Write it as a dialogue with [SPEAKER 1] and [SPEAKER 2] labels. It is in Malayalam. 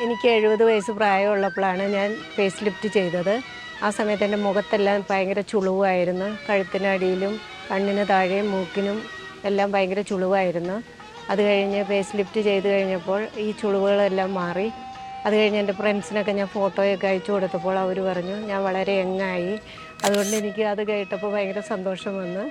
[SPEAKER 1] എനിക്ക് 70 വയസ്സ് പ്രായമുള്ളപ്പോഴാണ് ഞാൻ ഫേസ് ലിഫ്റ്റ് ചെയ്തത്. ആ സമയത്ത് എൻ്റെ മുഖത്തെല്ലാം ഭയങ്കര ചുളിവായിരുന്നു. കഴുത്തിനടിയിലും കണ്ണിന് താഴെയും മൂക്കിനും എല്ലാം ഭയങ്കര ചുളിവായിരുന്നു. അത് കഴിഞ്ഞ് ഫേസ് ലിഫ്റ്റ് ചെയ്ത് കഴിഞ്ഞപ്പോൾ ഈ ചുളിവുകളെല്ലാം മാറി. അത് കഴിഞ്ഞ് എൻ്റെ ഫ്രണ്ട്സിനൊക്കെ ഞാൻ ഫോട്ടോയൊക്കെ അയച്ചു കൊടുത്തപ്പോൾ അവർ പറഞ്ഞു ഞാൻ വളരെ യങ്ങായി. അതുകൊണ്ട് എനിക്ക് അത് കേട്ടപ്പോൾ ഭയങ്കര സന്തോഷം വന്നു.